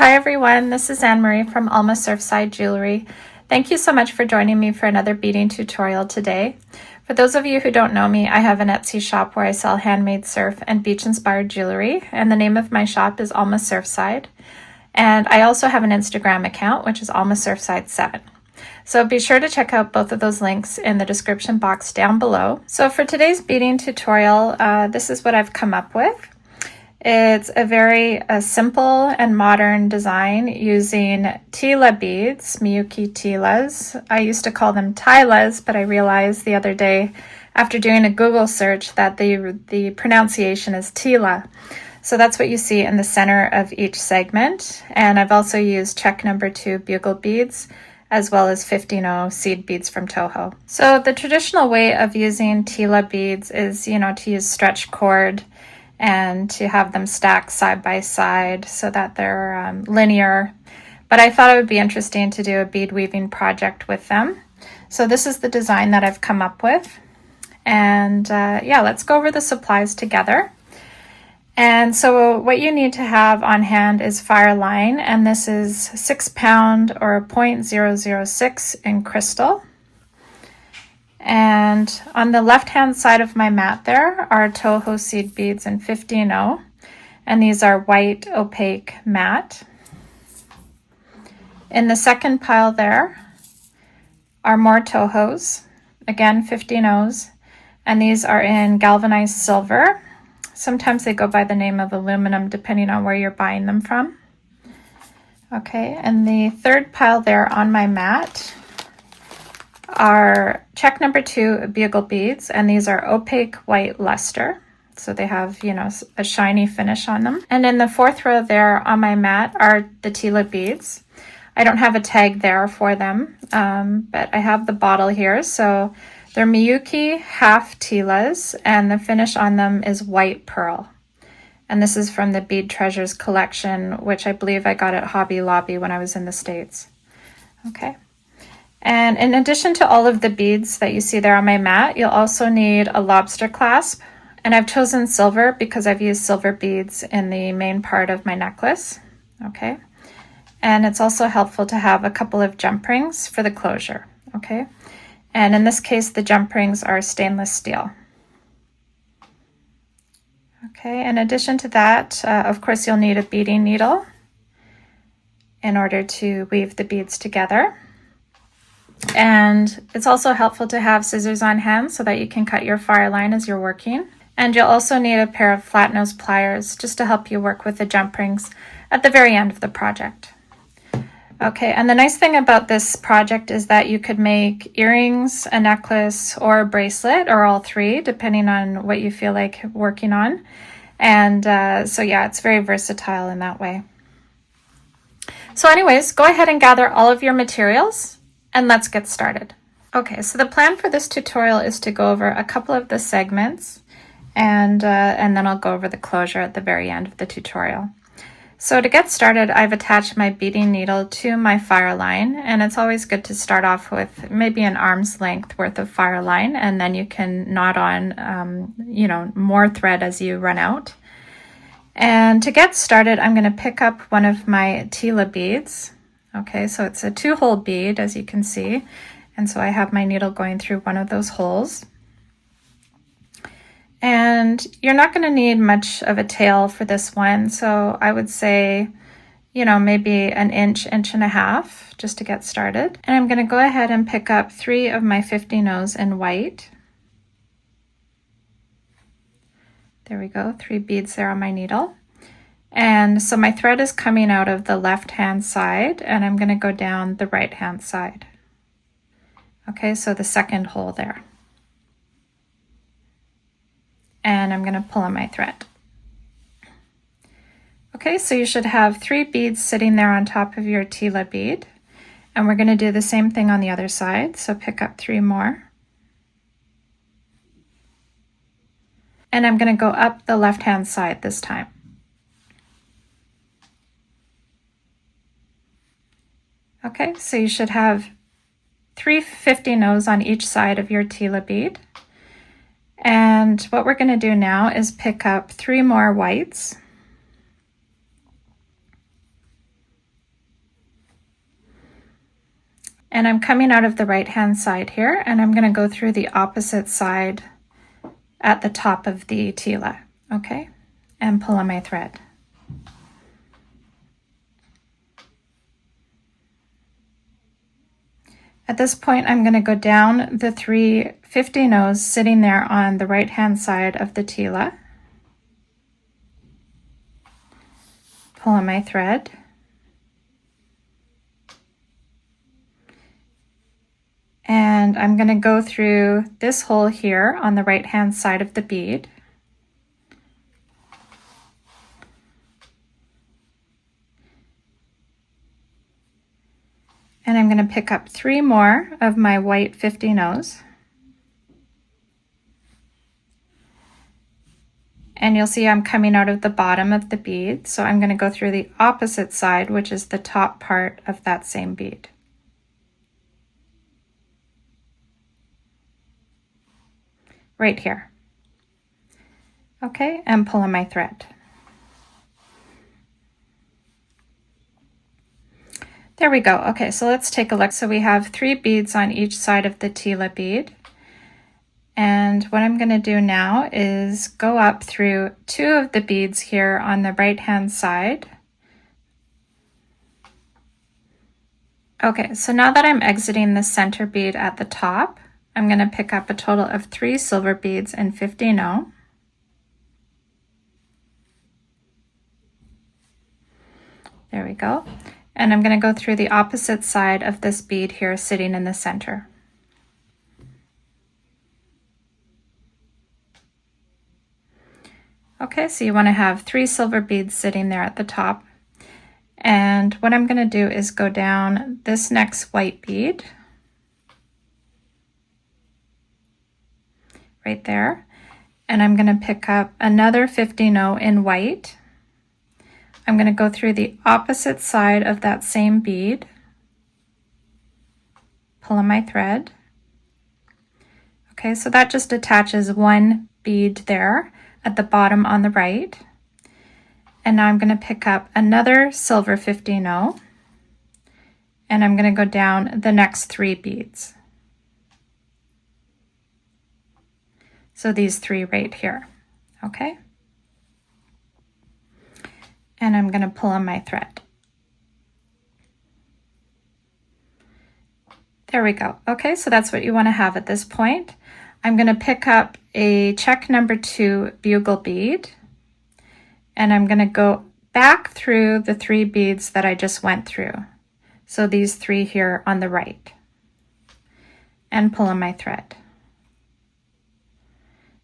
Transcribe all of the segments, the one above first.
Hi everyone, this is Anne-Marie from Alma Surfside Jewelry. Thank you so much for joining me for another beading tutorial today. For those of you who don't know me, I have an Etsy shop where I sell handmade surf and beach-inspired jewelry, and the name of my shop is Alma Surfside. And I also have an Instagram account, which is Alma Surfside 7. So be sure to check out both of those links in the description box down below. So for today's beading tutorial, this is what I've come up with. It's a very simple and modern design using Tila beads, Miyuki Tilas. I used to call them Tilas, but I realized the other day after doing a Google search that the pronunciation is Tila. So that's what you see in the center of each segment. And I've also used Czech number 2 bugle beads, as well as 15-0 seed beads from Toho. So the traditional way of using Tila beads is, to use stretch cord and to have them stacked side by side so that they're linear. But I thought it would be interesting to do a bead weaving project with them. So this is the design that I've come up with. And let's go over the supplies together. And so what you need to have on hand is fire line, and this is 6 pound or 0.006 in crystal. And on the left hand side of my mat there are Toho seed beads in 15-0, and these are white opaque matte. In the second pile there are more Tohos, again 15-0s, and these are in galvanized silver. Sometimes they go by the name of aluminum depending on where you're buying them from. Okay, and the third pile there on my mat are Czech number 2 bugle beads, and these are opaque white luster. So they have, a shiny finish on them. And in the fourth row there on my mat are the Tila beads. I don't have a tag there for them, but I have the bottle here. So they're Miyuki half Tilas, and the finish on them is white pearl. And this is from the Bead Treasures collection, which I believe I got at Hobby Lobby when I was in the States. Okay. And in addition to all of the beads that you see there on my mat, you'll also need a lobster clasp. And I've chosen silver because I've used silver beads in the main part of my necklace. Okay. And it's also helpful to have a couple of jump rings for the closure. Okay. And in this case, the jump rings are stainless steel. Okay. In addition to that, of course, you'll need a beading needle in order to weave the beads together. And it's also helpful to have scissors on hand so that you can cut your fire line as you're working. And you'll also need a pair of flat nose pliers just to help you work with the jump rings at the very end of the project. Okay, and the nice thing about this project is that you could make earrings, a necklace, or a bracelet, or all three, depending on what you feel like working on. And it's very versatile in that way. So anyways, go ahead and gather all of your materials, and let's get started. Okay, so the plan for this tutorial is to go over a couple of the segments, and then I'll go over the closure at the very end of the tutorial. So to get started, I've attached my beading needle to my fire line, and it's always good to start off with maybe an arm's length worth of fire line, and then you can knot on, more thread as you run out. And to get started, I'm going to pick up one of my Tila beads. Okay, so it's a 2-hole bead, as you can see, and so I have my needle going through one of those holes. And you're not going to need much of a tail for this one, so I would say, maybe an inch, inch and a half, just to get started. And I'm going to go ahead and pick up 3 of my 15-0s in white. There we go, 3 beads there on my needle. And so my thread is coming out of the left-hand side, and I'm going to go down the right-hand side. Okay, so the second hole there. And I'm going to pull on my thread. Okay, so you should have 3 beads sitting there on top of your Tila bead. And we're going to do the same thing on the other side, so pick up 3 more. And I'm going to go up the left-hand side this time. Okay, so you should have 3 15-0s on each side of your Tila bead. And what we're going to do now is pick up 3 more whites. And I'm coming out of the right hand side here, and I'm going to go through the opposite side at the top of the tila, okay? And pull on my thread. At this point, I'm going to go down the 3 50-nos sitting there on the right hand side of the tila. Pull on my thread. And I'm going to go through this hole here on the right hand side of the bead. And I'm going to pick up 3 more of my white 50-nos. And you'll see I'm coming out of the bottom of the bead, so I'm going to go through the opposite side, which is the top part of that same bead. Right here. Okay, and pull on my thread. There we go. Okay, so let's take a look. So we have 3 beads on each side of the tila bead. And what I'm going to do now is go up through 2 of the beads here on the right hand side. Okay, so now that I'm exiting the center bead at the top, I'm going to pick up a total of 3 silver beads in 50-no. There we go. And I'm going to go through the opposite side of this bead here sitting in the center. Okay, so you want to have 3 silver beads sitting there at the top. And what I'm going to do is go down this next white bead right there, and I'm going to pick up another 50-no in white. I'm going to go through the opposite side of that same bead, pull on my thread. Okay, so that just attaches 1 bead there at the bottom on the right. And now I'm going to pick up another silver 50-no, and I'm going to go down the next 3 beads. So these 3 right here, okay? And I'm going to pull on my thread. There we go. Okay, so that's what you want to have at this point. I'm going to pick up a Czech number 2 bugle bead, and I'm going to go back through the 3 beads that I just went through. So these 3 here on the right, and pull on my thread.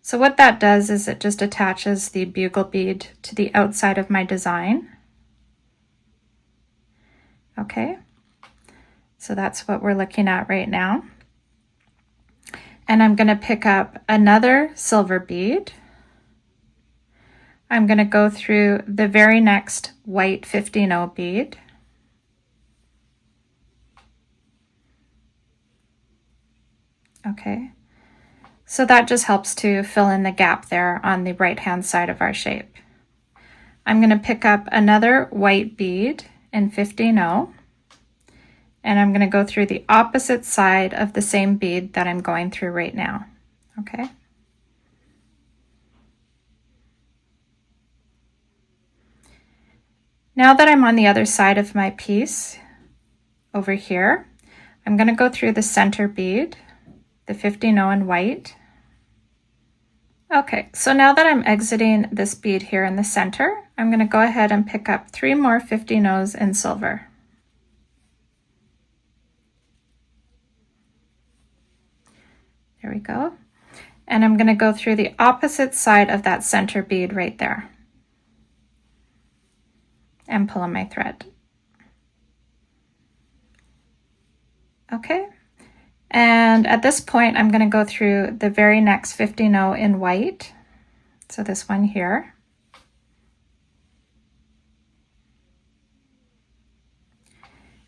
So what that does is it just attaches the bugle bead to the outside of my design. Okay, so that's what we're looking at right now. And I'm going to pick up another silver bead. I'm going to go through the very next white 50-no bead. Okay, so that just helps to fill in the gap there on the right hand side of our shape. I'm going to pick up another white bead in 50-no, and I'm going to go through the opposite side of the same bead that I'm going through right now. Okay. Now that I'm on the other side of my piece over here, I'm going to go through the center bead, the 50-no in white. Okay, so now that I'm exiting this bead here in the center, I'm going to go ahead and pick up 3 more 50-nos in silver. There we go. And I'm going to go through the opposite side of that center bead right there and pull on my thread. Okay, and at this point I'm going to go through the very next 50-no in white, so this one here.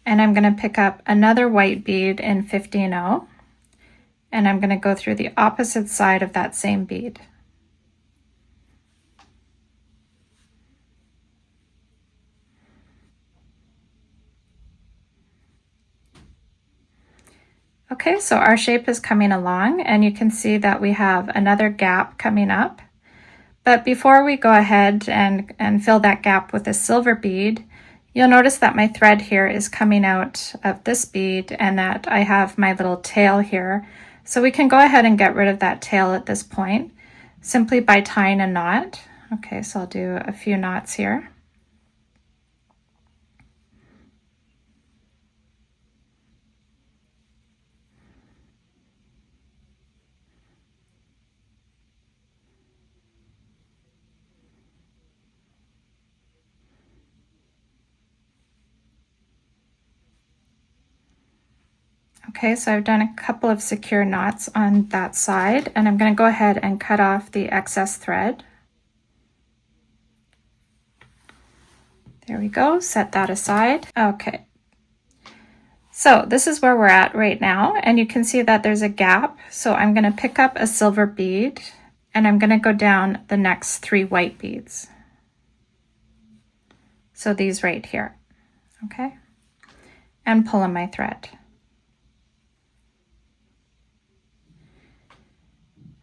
And I'm going to pick up another white bead in 50-no, and I'm going to go through the opposite side of that same bead. Okay, so our shape is coming along, and you can see that we have another gap coming up. But before we go ahead and fill that gap with a silver bead, you'll notice that my thread here is coming out of this bead and that I have my little tail here. So we can go ahead and get rid of that tail at this point simply by tying a knot. Okay, so I'll do a few knots here. Okay, so I've done a couple of secure knots on that side, and I'm going to go ahead and cut off the excess thread. There we go, set that aside. Okay, so this is where we're at right now, and you can see that there's a gap. So I'm going to pick up a silver bead, and I'm going to go down the next 3 white beads. So these right here, okay, and pull on my thread.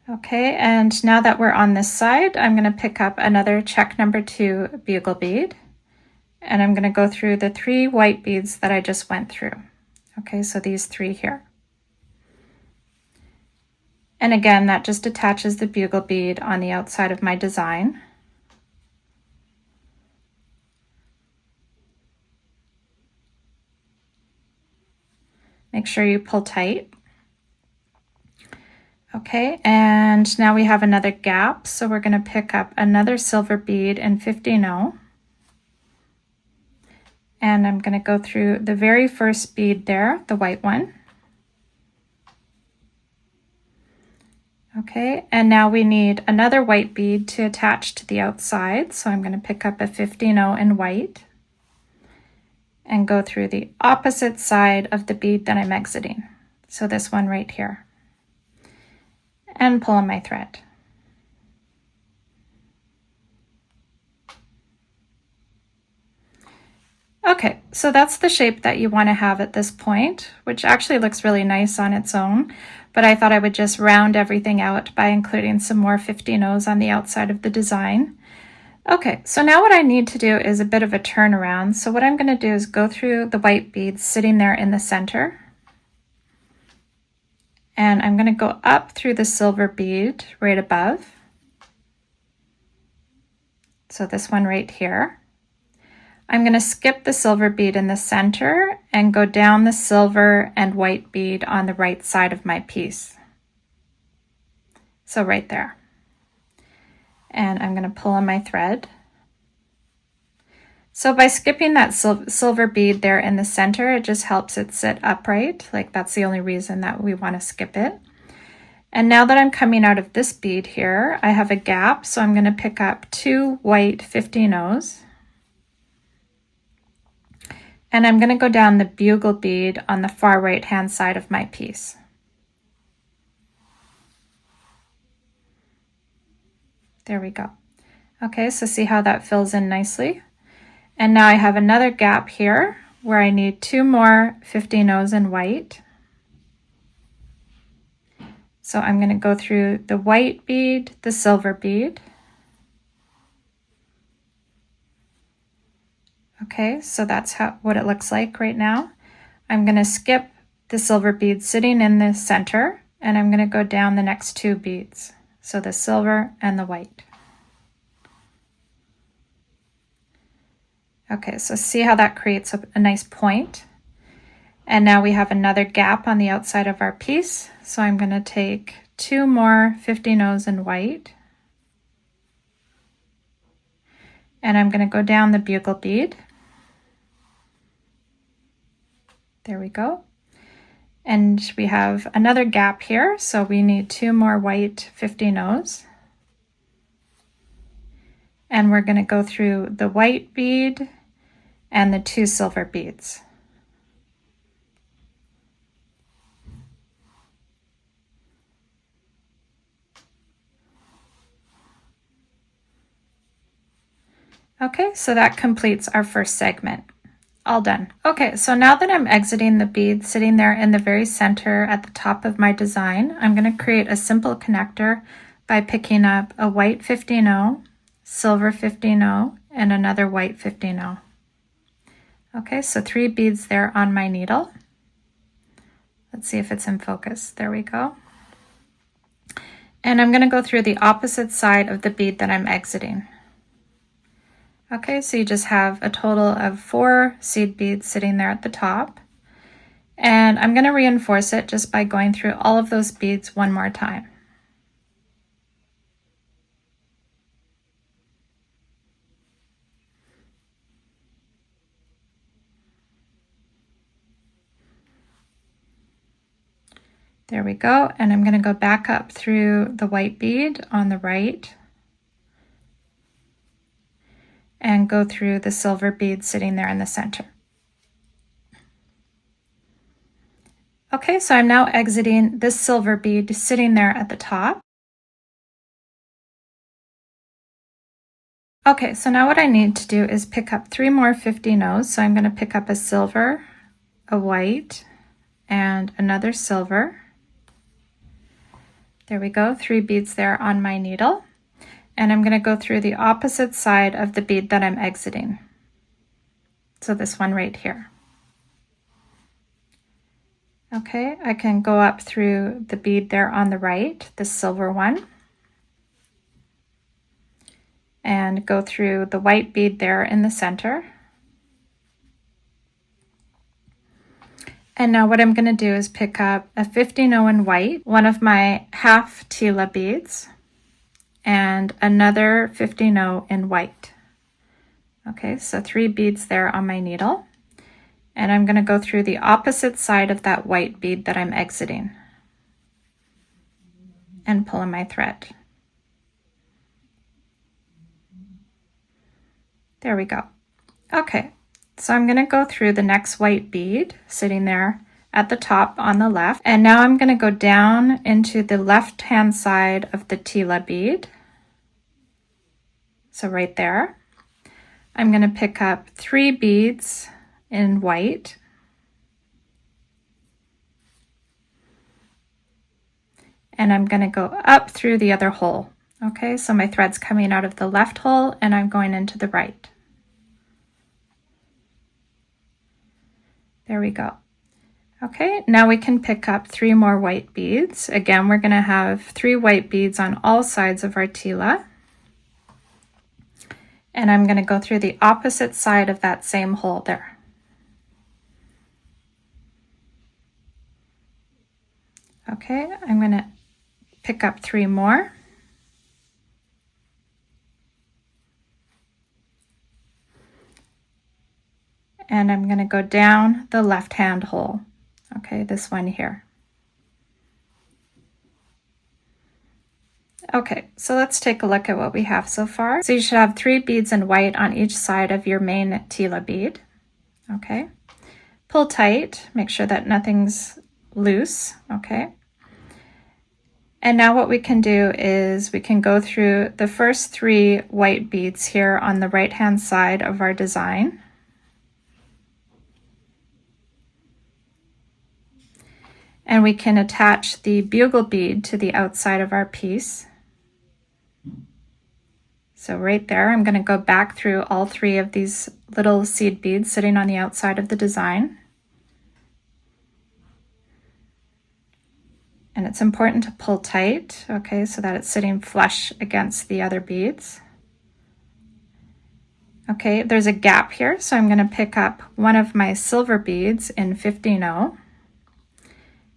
Okay, and now that we're on this side, I'm going to pick up another check number 2 bugle bead, and I'm going to go through the 3 white beads that I just went through. Okay, so these 3 here. And again, that just attaches the bugle bead on the outside of my design. Make sure you pull tight. Okay, and now we have another gap, so we're going to pick up another silver bead in 15-0. And I'm going to go through the very first bead there, the white one. Okay, and now we need another white bead to attach to the outside, so I'm going to pick up a 15-0 in white and go through the opposite side of the bead that I'm exiting. So this one right here. And pull on my thread. Okay, so that's the shape that you want to have at this point, which actually looks really nice on its own, but I thought I would just round everything out by including some more 15-0s on the outside of the design. Okay, so now what I need to do is a bit of a turnaround. So what I'm going to do is go through the white beads sitting there in the center, and I'm going to go up through the silver bead right above. So this one right here. I'm going to skip the silver bead in the center and go down the silver and white bead on the right side of my piece. So right there. And I'm going to pull on my thread. So by skipping that silver bead there in the center, it just helps it sit upright. Like that's the only reason that we want to skip it. And now that I'm coming out of this bead here, I have a gap. So I'm going to pick up 2 white 15-0s. And I'm going to go down the bugle bead on the far right hand side of my piece. There we go. Okay, so see how that fills in nicely? And now I have another gap here where I need 2 more 15-0s in white. So I'm going to go through the white bead, the silver bead. Okay, so that's what it looks like right now. I'm going to skip the silver bead sitting in the center, and I'm going to go down the next 2 beads. So the silver and the white. Okay, so see how that creates a nice point. And now we have another gap on the outside of our piece. So I'm going to take 2 more 15-0s in white. And I'm going to go down the bugle bead. There we go. And we have another gap here. So we need 2 more white 15-0s. And we're going to go through the white bead and the 2 silver beads. Okay, so that completes our first segment. all done. Okay, so now that I'm exiting the bead sitting there in the very center at the top of my design, I'm going to create a simple connector by picking up a white 15-0, silver 15-0, and another white 15-0. Okay, so 3 beads there on my needle. Let's see if it's in focus. There we go. And I'm going to go through the opposite side of the bead that I'm exiting. Okay, so you just have a total of 4 seed beads sitting there at the top. And I'm going to reinforce it just by going through all of those beads one more time. There we go. And I'm going to go back up through the white bead on the right and go through the silver bead sitting there in the center. Okay, so I'm now exiting this silver bead sitting there at the top. Okay, so now what I need to do is pick up 3 more 15-0s. So I'm going to pick up a silver, a white, and another silver. There we go, 3 beads there on my needle. And I'm going to go through the opposite side of the bead that I'm exiting. So this one right here. Okay, I can go up through the bead there on the right, the silver one, and go through the white bead there in the center. And now what I'm going to do is pick up a 15-0 in white, one of my half Tila beads, and another 15-0 in white. Okay, so 3 beads there on my needle. And I'm going to go through the opposite side of that white bead that I'm exiting and pull in my thread. There we go. Okay, so I'm going to go through the next white bead sitting there at the top on the left. And now I'm going to go down into the left hand side of the Tila bead. So right there. I'm going to pick up 3 beads in white. And I'm going to go up through the other hole. Okay, so my thread's coming out of the left hole and I'm going into the right. There we go. Okay, now we can pick up 3 more white beads. Again, we're going to have 3 white beads on all sides of our Tila. And I'm going to go through the opposite side of that same hole there. Okay, I'm going to pick up 3 more. And I'm going to go down the left hand hole. Okay, this one here. Okay, so let's take a look at what we have so far. So you should have 3 beads in white on each side of your main Tila bead. Okay, pull tight, make sure that nothing's loose. Okay, and now what we can do is we can go through the first 3 white beads here on the right hand side of our design. And we can attach the bugle bead to the outside of our piece. So right there, I'm going to go back through all 3 of these little seed beads sitting on the outside of the design. And it's important to pull tight, okay, so that it's sitting flush against the other beads. Okay, there's a gap here, so I'm going to pick up one of my silver beads in 15-0.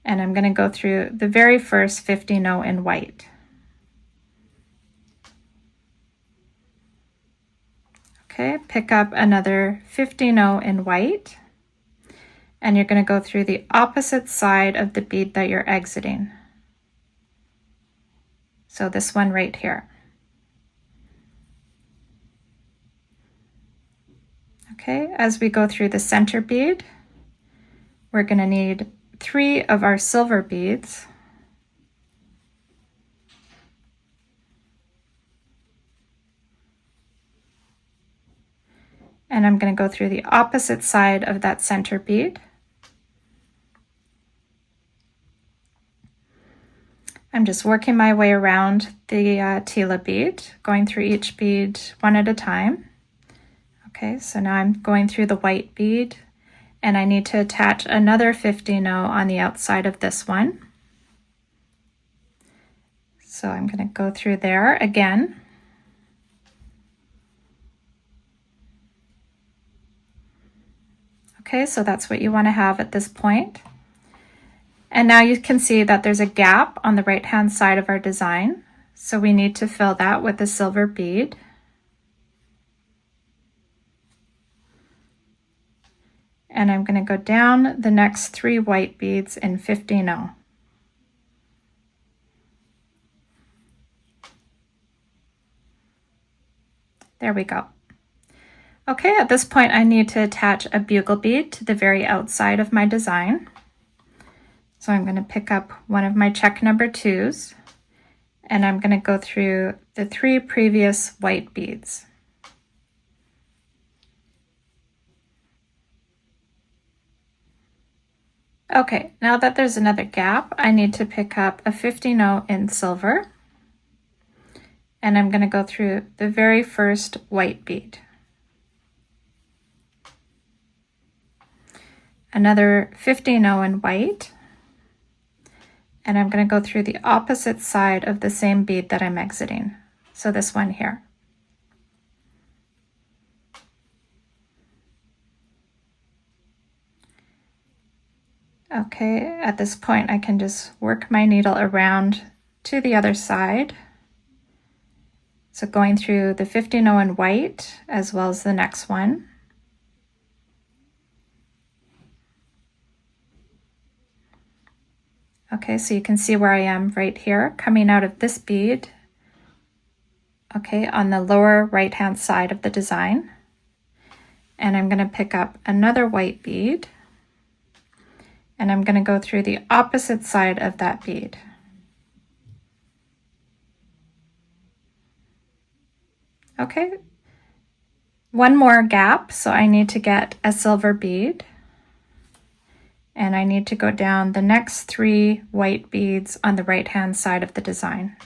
And I'm going to go through the very first 15-0 in white. Okay, pick up another 15-0 in white, and you're going to go through the opposite side of the bead that you're exiting. So this one right here. Okay, as we go through the center bead, we're going to need 3 of our silver beads. And I'm going to go through the opposite side of that center bead. I'm just working my way around the Tila bead, going through each bead one at a time. Okay, so now I'm going through the white bead, and I need to attach another 50 no on the outside of this one. So I'm going to go through there again. Okay, so that's what you want to have at this point. And now you can see that there's a gap on the right-hand side of our design. So we need to fill that with a silver bead. And I'm going to go down the next 3 white beads in 50 no. There we go. Okay, at this point I need to attach a bugle bead to the very outside of my design. So I'm going to pick up one of my Czech number 2s, and I'm going to go through the 3 previous white beads. Okay, now that there's another gap, I need to pick up a 50 no in silver, and I'm going to go through the very first white bead. Another 50 no in white, and I'm going to go through the opposite side of the same bead that I'm exiting. So this one here. Okay, at this point I can just work my needle around to the other side. So going through the 50 no in white as well as the next one. Okay, so you can see where I am right here, coming out of this bead, okay, on the lower right-hand side of the design. And I'm going to pick up another white bead, and I'm going to go through the opposite side of that bead. Okay, one more gap, so I need to get a silver bead. And I need to go down the next 3 white beads on the right-hand side of the design.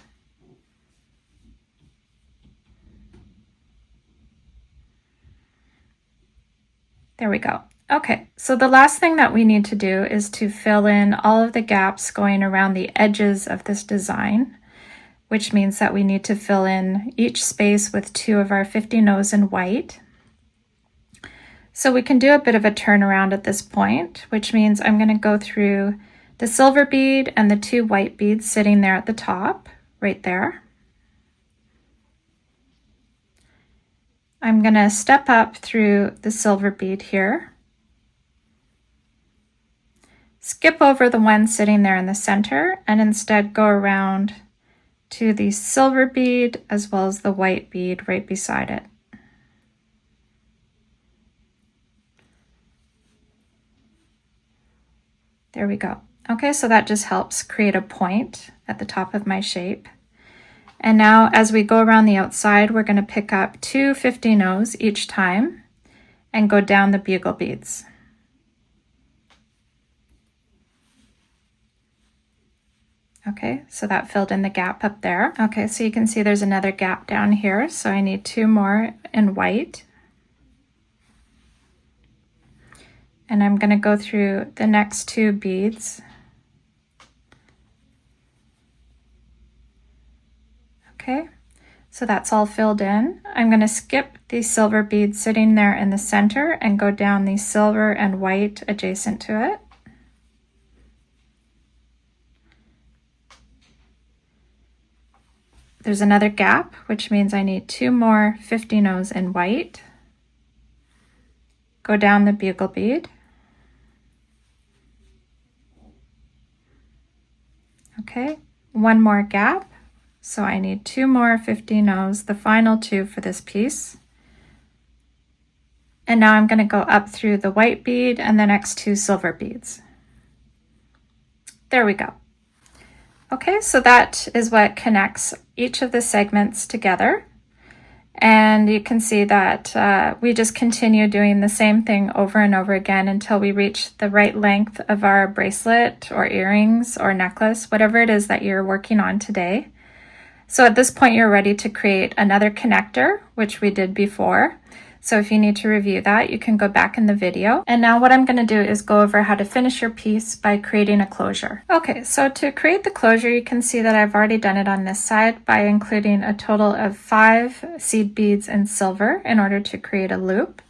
There we go. Okay, so the last thing that we need to do is to fill in all of the gaps going around the edges of this design, which means that we need to fill in each space with 2 of our 50 no's in white. So we can do a bit of a turnaround at this point, which means I'm going to go through the silver bead and the 2 white beads sitting there at the top, right there. I'm going to step up through the silver bead here, skip over the one sitting there in the center, and instead go around to the silver bead as well as the white bead right beside it. There we go. Okay, so that just helps create a point at the top of my shape. And now as we go around the outside, we're going to pick up 2 50 no's each time and go down the bugle beads. Okay, so that filled in the gap up there. Okay, so you can see there's another gap down here, so I need 2 more in white. And I'm going to go through the next 2 beads. Okay, so that's all filled in. I'm going to skip the silver bead sitting there in the center and go down the silver and white adjacent to it. There's another gap, which means I need 2 more 50 no's in white. Go down the bugle bead. Okay, 1 more gap, so I need 2 more 50 no's, the final 2 for this piece. And now I'm going to go up through the white bead and the next 2 silver beads. There we go. Okay, so that is what connects each of the segments together. And you can see that we just continue doing the same thing over and over again until we reach the right length of our bracelet or earrings or necklace, whatever it is that you're working on today. So at this point, you're ready to create another connector, which we did before. So if you need to review that, you can go back in the video. And now what I'm going to do is go over how to finish your piece by creating a closure. Okay, so to create the closure, you can see that I've already done it on this side by including a total of 5 seed beads in silver in order to create a loop.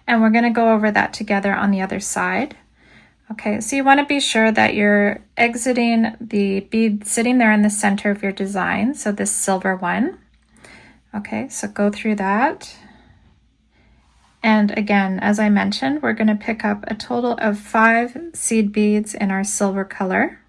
And we're going to go over that together on the other side. Okay, so you want to be sure that you're exiting the bead sitting there in the center of your design, so this silver one. Okay, so go through that. And again, as I mentioned, we're going to pick up a total of 5 seed beads in our silver color.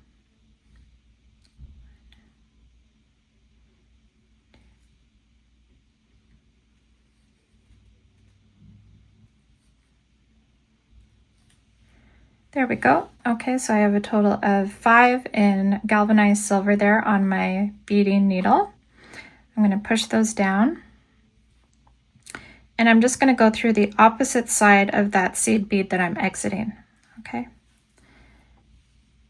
There we go. Okay, so I have a total of 5 in galvanized silver there on my beading needle. I'm going to push those down. And I'm just going to go through the opposite side of that seed bead that I'm exiting. Okay.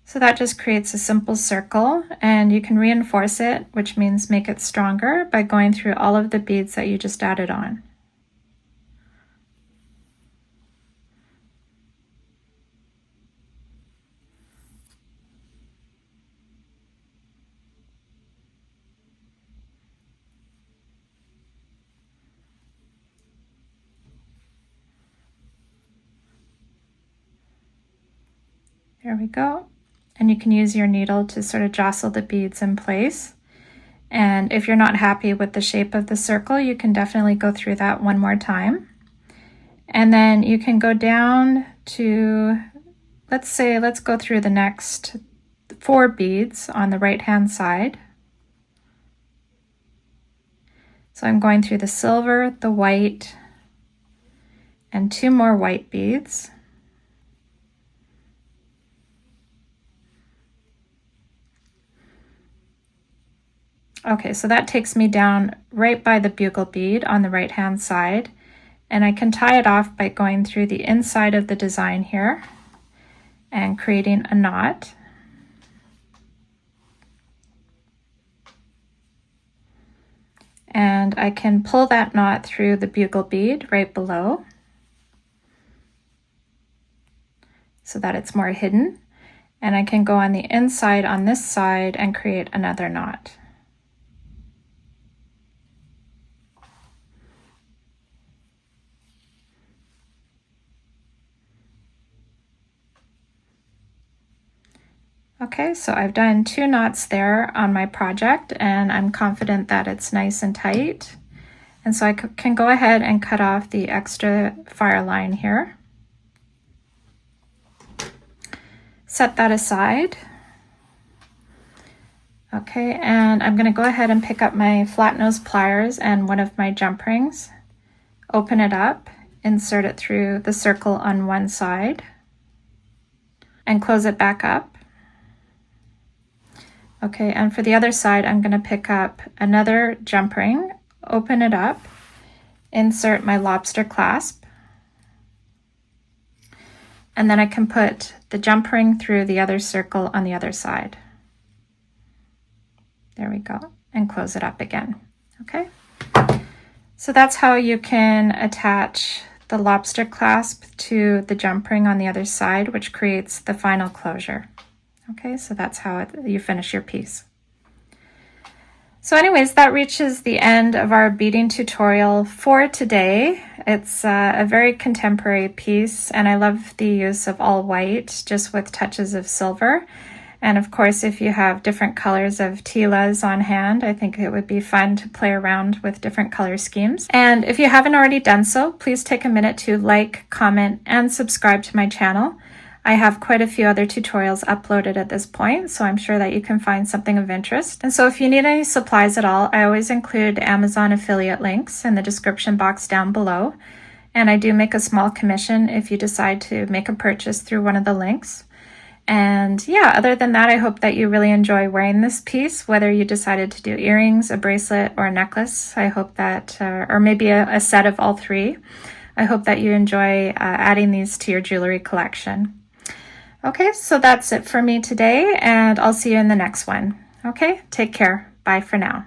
So that just creates a simple circle, and you can reinforce it, which means make it stronger, by going through all of the beads that you just added on. There we go. And you can use your needle to sort of jostle the beads in place. And if you're not happy with the shape of the circle, you can definitely go through that one more time. And then you can go down to, let's go through the next 4 beads on the right-hand side. So I'm going through the silver, the white, and 2 more white beads. Okay, so that takes me down right by the bugle bead on the right-hand side, and I can tie it off by going through the inside of the design here and creating a knot. And I can pull that knot through the bugle bead right below so that it's more hidden. And I can go on the inside on this side and create another knot. Okay, so I've done 2 knots there on my project, and I'm confident that it's nice and tight. And so I can go ahead and cut off the extra fire line here. Set that aside. Okay, and I'm going to go ahead and pick up my flat nose pliers and one of my jump rings, open it up, insert it through the circle on one side, and close it back up. Okay, and for the other side, I'm going to pick up another jump ring, open it up, insert my lobster clasp, and then I can put the jump ring through the other circle on the other side. There we go, and close it up again. Okay, so that's how you can attach the lobster clasp to the jump ring on the other side, which creates the final closure. Okay, so that's how you finish your piece. So anyways, that reaches the end of our beading tutorial for today. It's a very contemporary piece, and I love the use of all white, just with touches of silver. And of course, if you have different colors of tilas on hand, I think it would be fun to play around with different color schemes. And if you haven't already done so, please take a minute to like, comment, and subscribe to my channel. I have quite a few other tutorials uploaded at this point, so I'm sure that you can find something of interest. And so if you need any supplies at all, I always include Amazon affiliate links in the description box down below. And I do make a small commission if you decide to make a purchase through one of the links. And yeah, other than that, I hope that you really enjoy wearing this piece, whether you decided to do earrings, a bracelet, or a necklace. I hope that, or maybe a set of all three. I hope that you enjoy adding these to your jewelry collection. Okay, so that's it for me today, and I'll see you in the next one. Okay, take care. Bye for now.